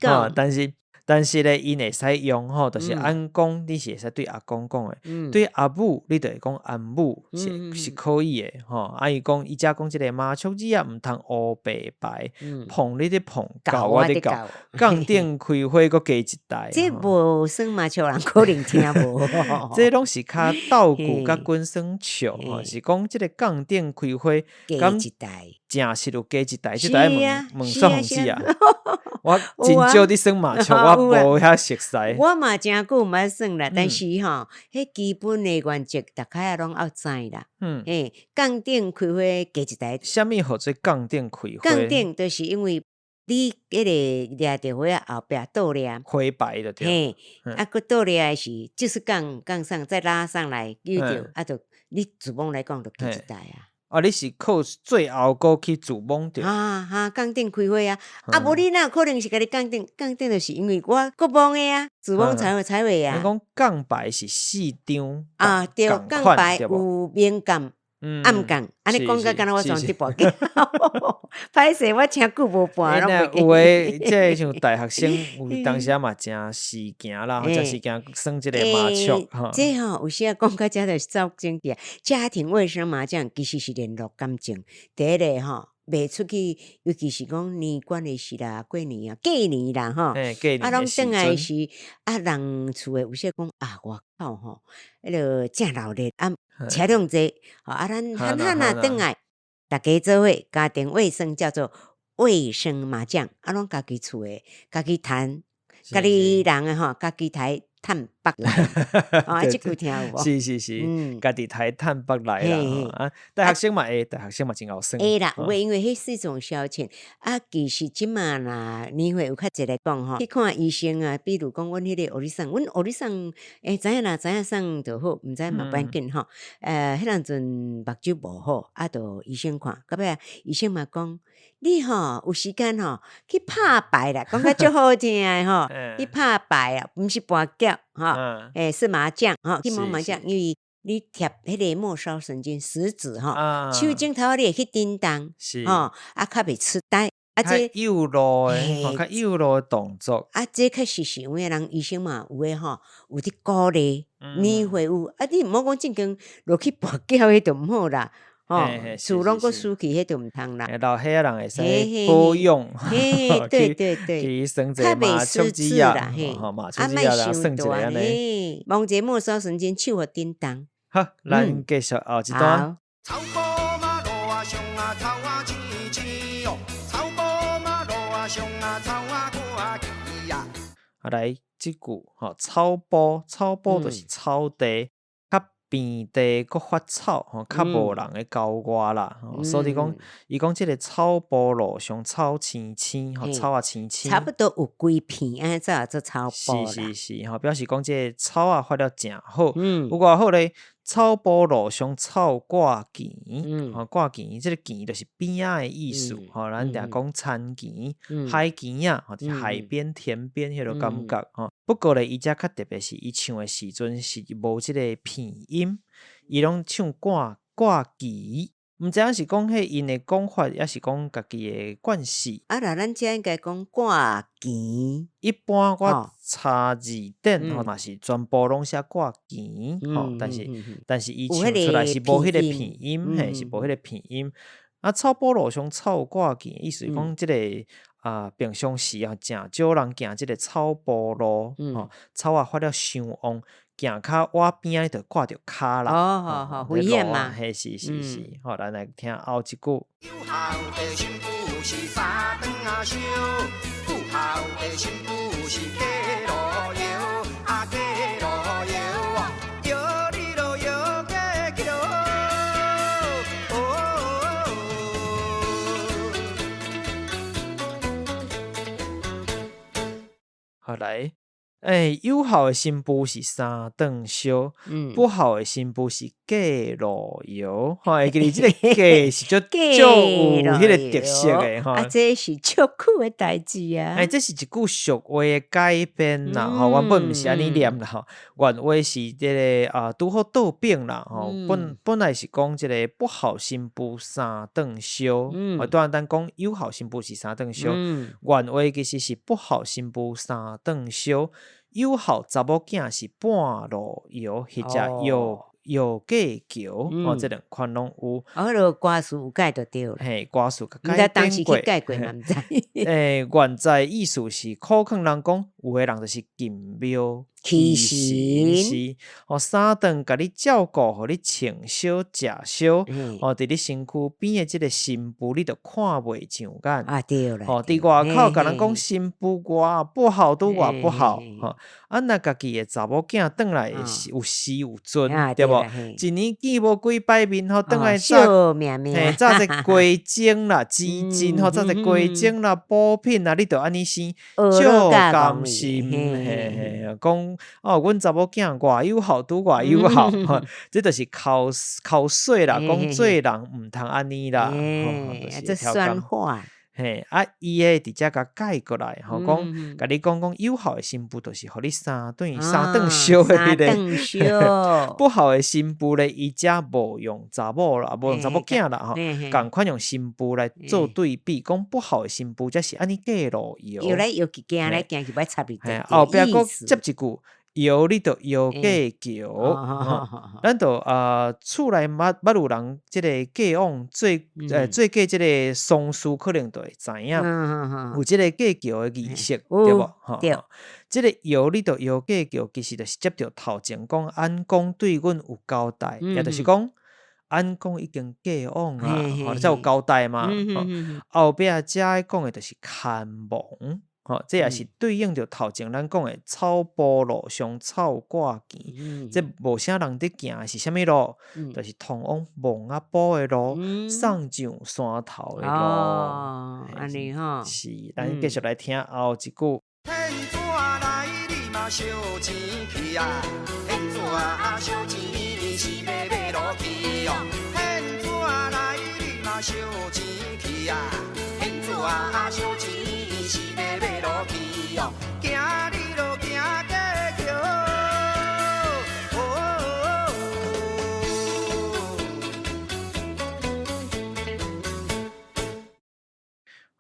解。但是咧，因会使用吼，就是安公，你是会使对阿公讲的；对阿母，你就会讲安母，是可以的吼。伊讲，伊遮讲即个麻雀字啊，毋通乌白白，碰你的碰，搞我的搞，杠顶开花佫加一代。这无算麻雀人可能听无。这拢是较斗句甲滚生笑吼，是讲即个杠顶开花加一代，正是有加一代，即代问算红子啊。我真少伫算麻雀，我无遐熟悉。我嘛真久毋捌算啦，但是吼，迄基本的原则，大家拢要知啦。杠顶开花加一台。啥物号做杠顶开花？杠顶就是因为你迄个掠着花后壁倒掠，花白就对。佫倒掠的是就是杠上再拉上来，溜着，就你自摸来讲就加一台啊。你是靠最后佫去自摸着杠顶开花啊！无你哪有可能是甲你杠顶就是因为我佫摸的啊，自摸才会啊。你讲杠白是四张对，杠白有明杠、暗杠，安尼讲甲敢若我从伫跋筊，歹势我听久无跋拢袂记。有诶，即像大学生有当时嘛真事件啦，真事件算即个麻雀。这有时啊讲到遮就是走正题，家庭卫生麻将其实是联络感情。第一个袂出去，尤其是讲年关的时啦、过年啊、过年啦拢转来时人厝诶有些讲外口迄个正热烈车辆济咱汉转来，大家做伙家庭卫生叫做卫生麻将，拢家己厝诶，家己谈，家己人诶家己台。探北来，这句听有无？是，家己台探北来啦。大学生嘛会，大学生嘛真好算。会啦，因为迄是一种消遣。其实即马啦，年岁有较济来讲去看医生啊，比如讲阮迄个欧里桑，阮欧里桑，知影送就好，毋知嘛关紧迄阵阵目睭无好，就医生看，到尾医生嘛讲，你有时间去拍牌啦，讲甲足好听诶去拍牌啊，毋是跋筊。是麻将去摸麻将，因为你贴迄个末梢神经食指手指头你会去叮当，较袂痴呆，这幼路诶，较幼路诶动作。这确实是因为人医生嘛有诶有伫鼓励，年岁有你毋好讲正经落去跋筊迄就毋好啦。厝拢个输去，迄就毋通啦。老岁仔人会使保养，对，去算一个麻雀子啊，麻雀子啊，算一个安尼。望这末梢神经手互叮当。好，咱继续后一段。草坡马路啊，上啊草啊青青哦，上啊草啊挂旗啊。来即句草埔，草埔就是草地，较遍地搁发草，较无人咧交外啦。所以讲，伊讲即个草埔路上草青青，草啊青青，差不多有几片安怎做草埔啦。是，表示讲即个草啊发了真好。有偌好咧？草埔路上草挂墘，挂墘，即个墘就是边仔的意思。咱定讲田墘、海墘啊，就是海边、田边迄落感觉。不过咧，伊遮较特别是，伊唱的时阵是无即个片音，伊拢唱挂墘。毋知影是讲迄因的讲法，抑是讲家己的惯势。那咱遮应该讲挂墘。一般我查字典嘛是全部拢写挂墘，但是伊唱出来是无迄个片音，是无迄个片音。草埔路上草挂墘，意思是讲即个平常时诚少人行即个草埔路，草啊发了伤旺。行较瓦边仔就挂着骹啦，危险嘛？是，好，咱来听后一句。有孝的新妇是三顿啊烧，有孝的新妇是嫁路摇，嫁路摇，摇你路摇嫁去路。好来。有孝的新妇是三顿烧，不孝的新妇是嫁路摇。会记哩，即个嫁是足有迄个特色的这是足酷的代志啊！这是一句俗话的改编啦，原本毋是安尼念啦，原话是即个拄好倒变啦，本来是讲即个不孝新妇三顿烧，当然讲有孝新妇是三顿烧，原话其实是不孝新妇三顿烧。有孝查某囝是半路摇，或者摇嫁桥，这两款拢有。迄落歌词有改就对了。歌词毋知当时去改过嘛？毋知。原在意思是苦劝人讲，有的人就是进庙欺神。三顿甲你照顾，互你穿烧食烧，伫你身躯边的即个新妇，你就看袂上眼。对啦。伫外口甲人讲新妇外不好，拄外不好。若家己的查某囝转来有时有尊，对无？一年见无几摆面，转来笑命命，早一鸡精啦、鸡精，早一鸡精啦、补品啦，你着安尼生，足甘心。讲阮查某囝偌友好，拄偌友好，这就是口水啦。讲做人毋通安尼啦，这酸话。伊诶伫遮甲改过来，讲甲你讲有孝的新妇，就是互你三顿烧诶迄个。不孝的新妇咧，伊遮无用查某啦，无用查某囝啦，共款用新妇来做对比，讲不孝的新妇，则是安尼嫁路摇。摇来摇去，行来行去，要插伊。后壁佫接一句。摇你着摇嫁桥，咱着厝内捌有人即个嫁往做嫁即个丧事，可能就会知影，有即个嫁桥的仪式，对无？对，即个摇你着摇嫁桥，其实就是接着头前讲安公对阮有交代，也就是讲安公已经嫁往啊，才有交代嘛。后壁遮讲的就是看亡。这也是对应着头前咱讲的草埔路上草挂墘，这无啥人伫行的是啥物路？就是通往望仔埔的路，送上山头的路。安尼是，咱继续来听后一句。现怎来你嘛烧钱去啊？现怎烧钱是要落去哦？现怎来你嘛烧钱去啊？现怎烧钱是要落去哦？行你路行过桥。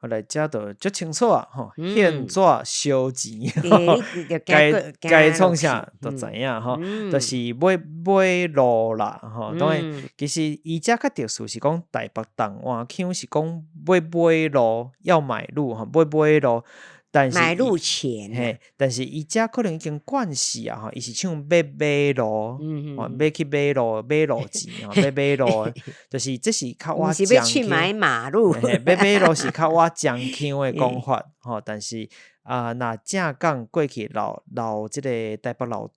来遮就足清楚啊！现怎烧钱？该创啥都知影就是买路啦！当然，其实伊遮较特殊是讲台北东换腔是讲买路要买路买路。但是买路钱啊，嘿，但是伊遮可能已经惯势啊，吼，伊是唱要买路，买去买路钱吼，要买路，就是这是较我不是江要去买腔，马路，要买路是较我江腔的讲法吼，但是若正讲过去老即个台北老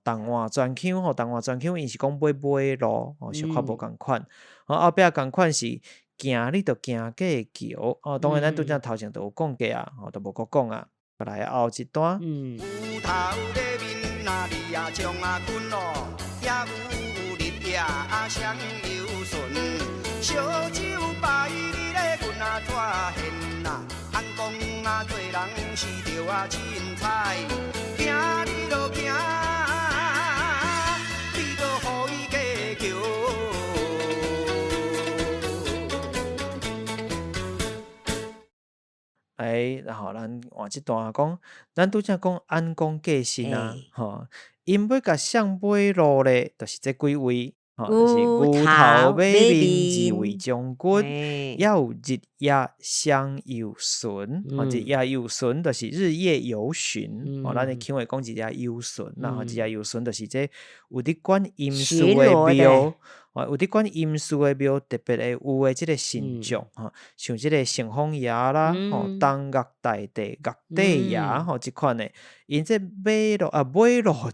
东华专腔吼，东华专腔伊是讲买路吼，小可无共款，后壁共款是行你着行过桥哦，当然咱拄则头前都有讲过啊，吼，都无搁讲啊，来后一段。有头咧面啊，你啊将啊困咯，也有日夜双游顺，烧酒摆你咧阮啊怎现啊？按讲啊，做人是着啊凊彩，行你着行，你着互伊过桥。然后咱换即段讲，咱拄则讲安公过身啊，吼，因要甲谁买路咧，就是这几位，吼，就是牛头马面二位将军，也有日夜相游巡，吼，日夜游巡就是日夜游巡，吼，咱的腔会讲日夜游巡啦，吼，日夜游巡就是这有伫管阴司的庙。有伫管阴司的庙特别的有的即个神像吼，像即个城隍爷啦，吼，东岳大帝、岳帝爷吼，即款的，因这买路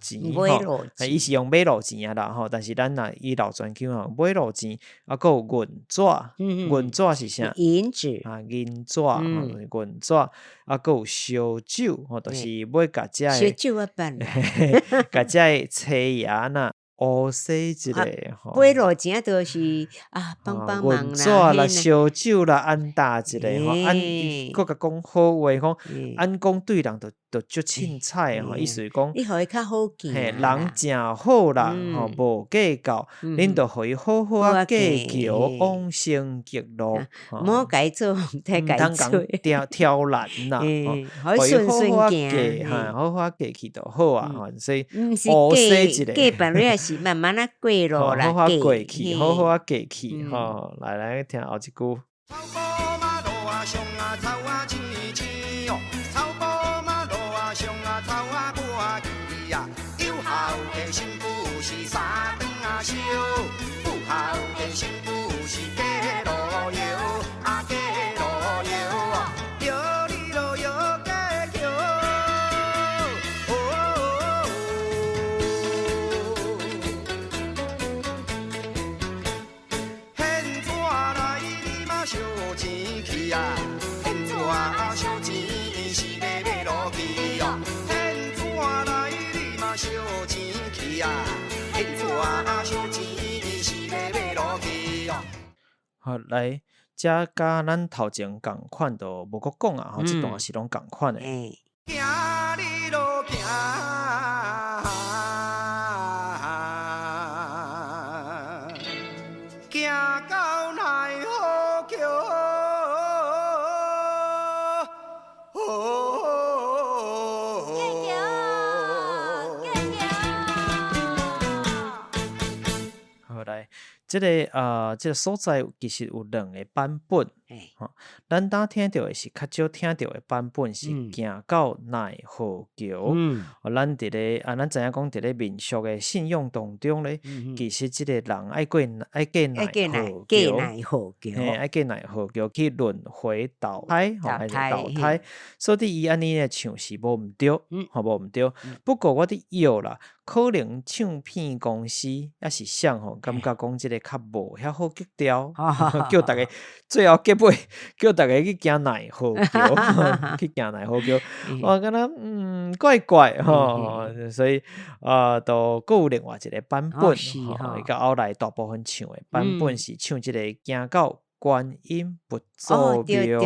钱吼，伊是用买路钱啊啦吼，但是咱若以老专腔吼，买路钱还佫有银纸，银纸是啥？银纸银纸吼，银纸还佫有烧酒吼，就是要甲遮烧酒啊办，甲遮的妻爷呐。乌洗一个吼，买路钱都是帮忙银纸啦、烧酒啦，安搭一个吼，佫甲讲好话，讲安讲对人就足凊彩吼，意思是讲，你互伊较好见，人诚好啦，吼无计较，恁着互伊好好啊过桥，往生极乐，莫甲伊做，太甲伊做，挑难啦，互伊顺顺行，好好过去就好啊，所以乌洗一个，过办了是慢慢啊过路啦，好好过去，好好啊过去，吼，来听后一句。草埔马路啊上啊草啊青青哦，草埔马路啊上啊草啊满枝啊，有孝的新妇是三顿啊烧，不孝的新妇是嫁路油啊嫁路油哦，摇你咯摇过桥，现纸来你嘛烧钱去啊，现纸烧钱是要买路去哦，现纸来你嘛烧钱去啊，现纸烧钱是要买路去哦。好，来，遮甲咱头前共款都无搁讲啊，吼，即段是拢共款的。行你路行，行到奈何桥。好来，即个所在其实有两个版本，吼，咱当听到的是较少听到的版本是行到奈何桥，咱伫咧咱知影讲伫咧民俗的信用当中咧，其实即个人爱过奈何桥，爱过奈何桥去轮回投胎，吼，还是投胎，所以伊安尼咧唱是无毋对，吼无毋对。不过我伫摇啦，可能唱片公司也是想吼，感觉讲即个较无遐好吉调，叫逐个最后结尾叫逐个去行奈何桥，去行奈何桥，我感觉怪怪吼，所以都佫有另外一个版本，吼，伊甲后来大部分唱的版本是唱即个行到观音佛祖庙，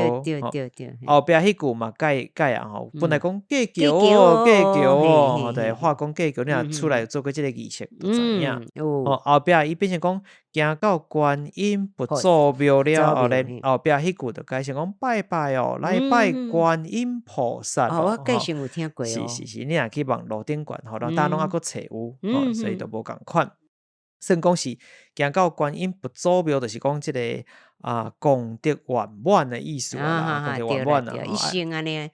后壁迄句嘛改啊吼，本来讲过桥哦，过桥哦，就话讲过桥，你若出来做过即个仪式，就知影。后壁伊变成讲行到观音佛祖庙了后咧，后壁迄句就改成讲拜拜哦，来拜观音菩萨。我计先有听过哦。是，你若去网络顶管，吼，咱拢还佫找有，所以都无共款。算讲是行到观音佛祖庙，就是讲即个功德圆满的意思啦，功德圆满啦。一生安尼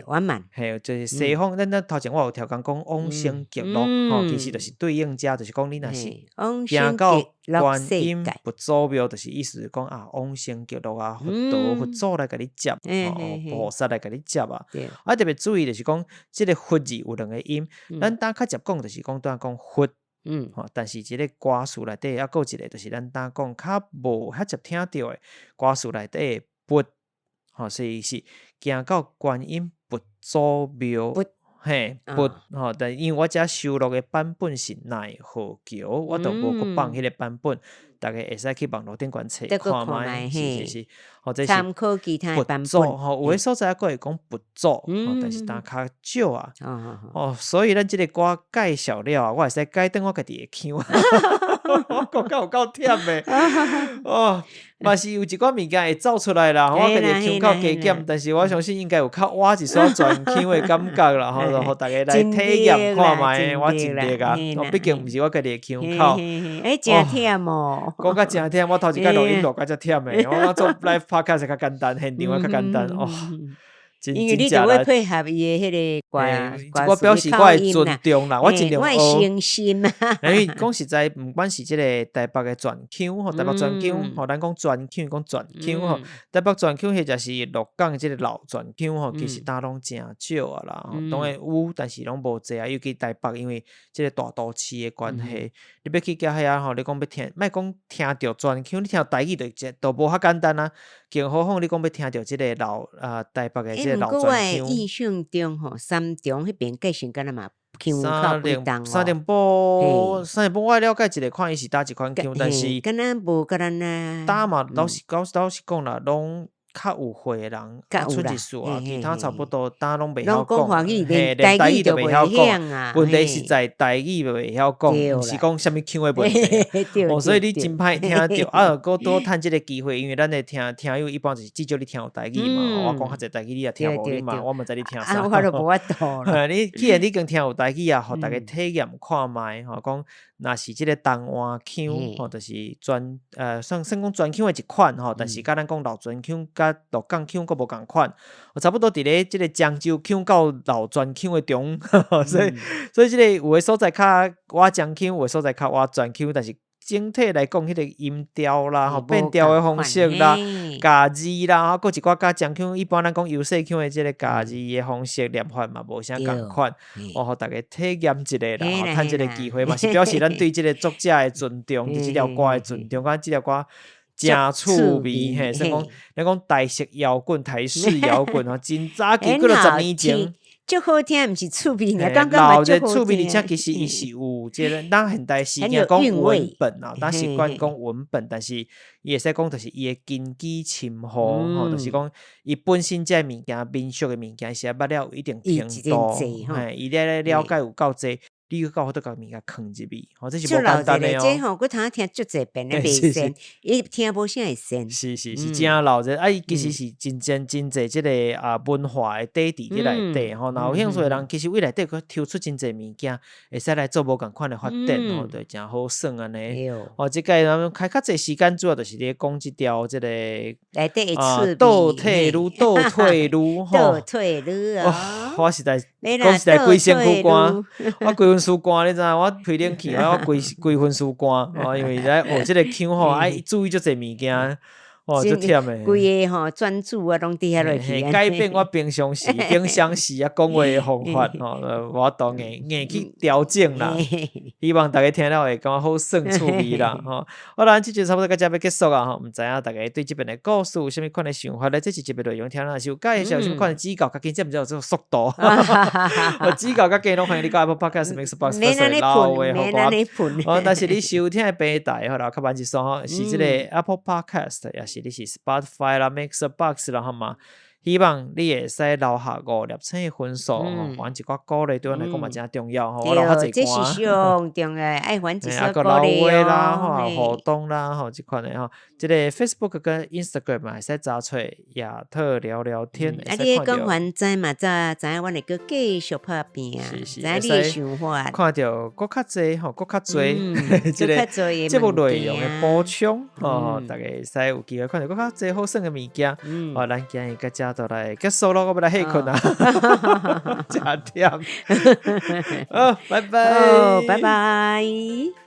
缓慢，嘿，就是西方，咱头前我有调讲往生极乐，其实就是对应者，就是讲你若是往行到生极乐观世音界，佛祖庙，就是意思是讲往生极乐啊，佛陀、佛祖来甲你接，菩萨来甲你接啊。特别注意就是讲，即个佛字有2个音，咱当较接讲就是讲讲佛。但是即个歌词内底还有一个，就是咱当讲较无遐接听到的歌词内底佛，所以是行到观音佛祖庙，嘿佛，但因为我遮收录的版本是奈何桥，我都无去放迄个版本，大家会使去网络顶管找看卖，是，或者是参考其他版本，有的诶所在还会讲佛祖，但是但较少啊，所以咱即个歌介绍了啊，我会使改转我家己的腔，我讲到有够忝的，嘛是有一寡物件会走出来啦，我家己腔口加减，但是我相信应该有较挖一撮全腔的感觉啦，就互大家来体验看卖，我尽力啊，毕竟毋是我家己的腔口，真忝哦，讲甲真忝，我头一摆录音录甲遮忝的，我做 live podcast 较简单，现场较简单哦。因为你就会配合伊的迄个歌，我表示我会尊重啦，我尽量学，我诚心啊。因为讲实在，不管是即个台北的全腔台北全腔咱讲全腔讲全腔台北全腔迄就是鹿港即个老全腔其实搭拢真少啊啦，当然有，但是拢无济啊。尤其台北，因为即个大都市的关系，你要去遐你讲要听，莫讲听到全腔，你听到台语都无遐简单啊。更何况你讲要听到即个台北的即个老全腔。我印象中三重迄边计算敢若嘛腔口不同三重埔我了解一个看伊是搭一款腔，但是敢若无甲咱搭嘛，老实讲啦，拢较有会的人，剩一丝啊，其他差不多搭拢袂晓讲，连台语都袂晓讲。问题是在台语袂晓讲，毋是讲啥物腔的问题。所以你真歹听到啊，搁多趁即个机会，因为咱的听友一般就是至少你听有台语嘛，我讲较济台语你也听无你嘛，我毋知你听啥。我都无法度啦。你既然你更听有台语啊，互大家体验看卖，讲若是即个东湾腔，就是算讲全腔的一款，但是甲咱讲老全腔甲鹿港腔佫无共款，差不多伫咧即个漳州腔到老全腔的中，所以即个有诶所在较我漳腔，有诶所在较我全腔，但是整体来讲，迄个音调啦、变调的方式啦、加字啦，佫一寡甲漳腔，一般咱讲优势腔的即个加字的方式念法嘛，无啥共款，互大家体验一下啦，趁即个机会嘛，是表示咱对即个作者的尊重，对即条歌的尊重，讲即条歌。真趣味嘿，所以讲，咱讲台式摇滚、台式摇滚真早期过了10年前，足好听，毋是趣味，老的趣味，而且其实伊是有即个咱现代时间讲文本啊，咱习惯讲文本，但是伊会使讲，就是伊的根基深厚，就是讲伊本身即个物件、民俗的物件，是捌了有一定程度，伊咧了解有够济。你有够好多甲物件藏入去，这是无简单的哦。即我通听足济遍咧，袂sen伊听无啥会sen是真老者，伊其实是真济即个文化的底伫咧内底吼。然后有兴趣的人，其实为内底佫抽出真济物件，会使来做无共款的发展吼，就真好耍安尼。即个咱开较济时间，主要就是咧讲即条即个内底倒退路倒退路啊！我实在讲实在规身躯汗，我规分输汗，你知影？我开冷气，我规分输汗，因为咧学即个腔吼，爱注意足济物件。足忝诶！规个专注啊，拢伫遐落去。改变我平常时讲话诶方法我当硬去调整啦。希望大家听了会感觉好耍趣味啦好啦，即集差不多到这要结束啊毋知影大家对即边诶故事有啥物款诶想法咧？这是一内容听了是有介绍啥物款诶指教，甲紧毋知有这速度。指教甲建议欢迎你到 Apple Podcast、Mixbox 留话互我。但是你收听诶平台啦，较慢一算是即个 Apple Podcast 也是。你是 Spotify 啦 Mixbox 啦嘛，希望你会使留下5粒星的分数，还一寡鼓励对阮来讲嘛真重要我留较济歌，这是上重要，爱还一些鼓励留话啦，互动啦，即款的即个 Facebook 跟 Instagram 嘛，会使查找亚特聊聊天。你讲完知嘛？知影阮会个继续拍片啊？知影你的想法？看到佫较济佫较济，即个节目内容的补充大家会使有机会看到佫较济好耍的物件咱今日到这就来结束咯，我要来睡困啊，真忝。好，拜拜，哦，拜拜。